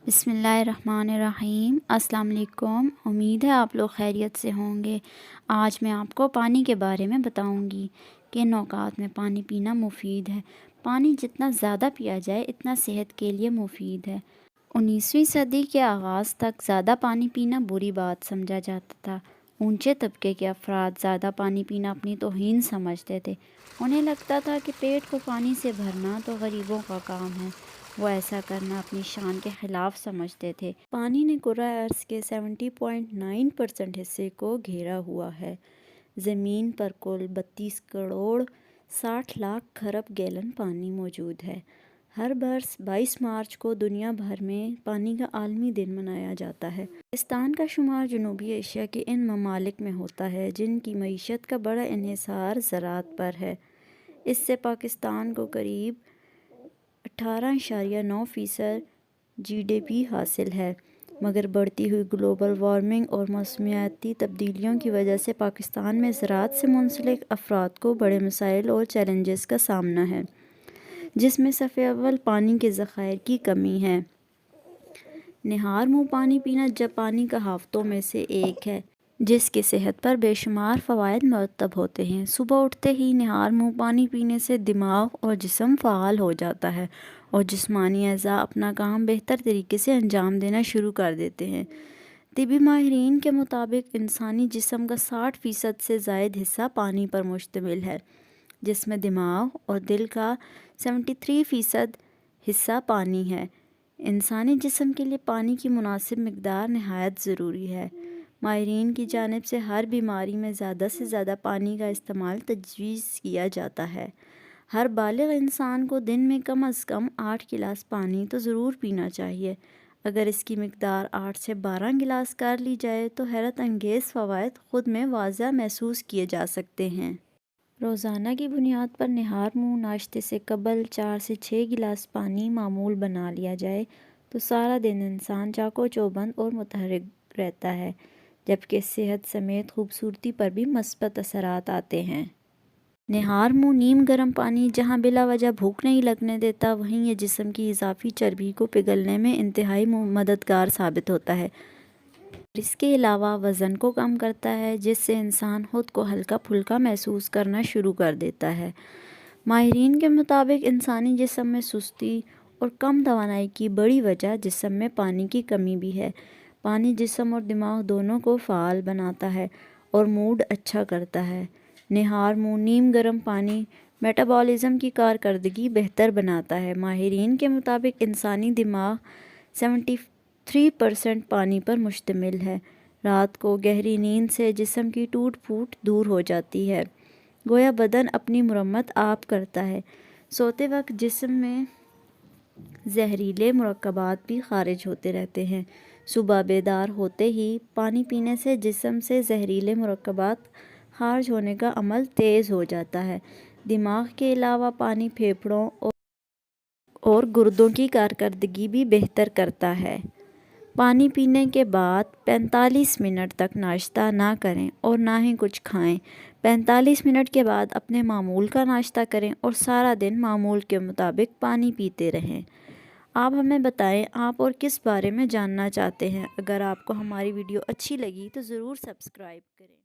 بسم اللہ الرحمن الرحیم۔ السلام علیکم، امید ہے آپ لوگ خیریت سے ہوں گے۔ آج میں آپ کو پانی کے بارے میں بتاؤں گی کہ اوقات میں پانی پینا مفید ہے۔ پانی جتنا زیادہ پیا جائے اتنا صحت کے لیے مفید ہے۔ 19ویں صدی کے آغاز تک زیادہ پانی پینا بری بات سمجھا جاتا تھا۔ اونچے طبقے کے افراد زیادہ پانی پینا اپنی توہین سمجھتے تھے۔ انہیں لگتا تھا کہ پیٹ کو پانی سے بھرنا تو غریبوں کا کام ہے۔ وہ ایسا کرنا اپنی شان کے خلاف سمجھتے تھے۔ پانی نے کرۂ ارض کے 70.9% حصے کو گھیرا ہوا ہے۔ زمین پر کل 32 کروڑ 60 لاکھ کھرب گیلن پانی موجود ہے۔ ہر برس 22 مارچ کو دنیا بھر میں پانی کا عالمی دن منایا جاتا ہے۔ پاکستان کا شمار جنوبی ایشیا کے ان ممالک میں ہوتا ہے جن کی معیشت کا بڑا انحصار زراعت پر ہے۔ اس سے پاکستان کو قریب 18.9% GDP حاصل ہے، مگر بڑھتی ہوئی گلوبل وارمنگ اور موسمیاتی تبدیلیوں کی وجہ سے پاکستان میں زراعت سے منسلک افراد کو بڑے مسائل اور چیلنجز کا سامنا ہے، جس میں صف اول پانی کے ذخائر کی کمی ہے۔ نہار منہ پانی پینا جاپانی کہاوتوں میں سے ایک ہے جس کے صحت پر بے شمار فوائد مرتب ہوتے ہیں۔ صبح اٹھتے ہی نہار منہ پانی پینے سے دماغ اور جسم فعال ہو جاتا ہے اور جسمانی اعضاء اپنا کام بہتر طریقے سے انجام دینا شروع کر دیتے ہیں۔ طبی ماہرین کے مطابق انسانی جسم کا 60% سے زائد حصہ پانی پر مشتمل ہے، جس میں دماغ اور دل کا 73% حصہ پانی ہے۔ انسانی جسم کے لیے پانی کی مناسب مقدار نہایت ضروری ہے۔ ماہرین کی جانب سے ہر بیماری میں زیادہ سے زیادہ پانی کا استعمال تجویز کیا جاتا ہے۔ ہر بالغ انسان کو دن میں کم از کم 8 گلاس پانی تو ضرور پینا چاہیے۔ اگر اس کی مقدار 8 سے 12 گلاس کر لی جائے تو حیرت انگیز فوائد خود میں واضح محسوس کیے جا سکتے ہیں۔ روزانہ کی بنیاد پر نہار منہ ناشتے سے قبل 4 سے 6 گلاس پانی معمول بنا لیا جائے تو سارا دن انسان چاق و چوبند اور متحرک رہتا ہے، جبکہ صحت سمیت خوبصورتی پر بھی مثبت اثرات آتے ہیں۔ نہار منہ نیم گرم پانی جہاں بلا وجہ بھوک نہیں لگنے دیتا، وہیں یہ جسم کی اضافی چربی کو پگھلنے میں انتہائی مددگار ثابت ہوتا ہے۔ اس کے علاوہ وزن کو کم کرتا ہے، جس سے انسان خود کو ہلکا پھلکا محسوس کرنا شروع کر دیتا ہے۔ ماہرین کے مطابق انسانی جسم میں سستی اور کم توانائی کی بڑی وجہ جسم میں پانی کی کمی بھی ہے۔ پانی جسم اور دماغ دونوں کو فعال بناتا ہے اور موڈ اچھا کرتا ہے۔ نہار منہ نیم گرم پانی میٹابولزم کی کارکردگی بہتر بناتا ہے۔ ماہرین کے مطابق انسانی دماغ 73% پانی پر مشتمل ہے۔ رات کو گہری نیند سے جسم کی ٹوٹ پھوٹ دور ہو جاتی ہے، گویا بدن اپنی مرمت آپ کرتا ہے۔ سوتے وقت جسم میں زہریلے مرکبات بھی خارج ہوتے رہتے ہیں۔ صبح بیدار ہوتے ہی پانی پینے سے جسم سے زہریلے مرکبات خارج ہونے کا عمل تیز ہو جاتا ہے۔ دماغ کے علاوہ پانی پھیپھڑوں اور گردوں کی کارکردگی بھی بہتر کرتا ہے۔ پانی پینے کے بعد 45 منٹ تک ناشتہ نہ کریں اور نہ ہی کچھ کھائیں۔ 45 منٹ کے بعد اپنے معمول کا ناشتہ کریں اور سارا دن معمول کے مطابق پانی پیتے رہیں۔ آپ ہمیں بتائیں آپ اور کس بارے میں جاننا چاہتے ہیں۔ اگر آپ کو ہماری ویڈیو اچھی لگی تو ضرور سبسکرائب کریں۔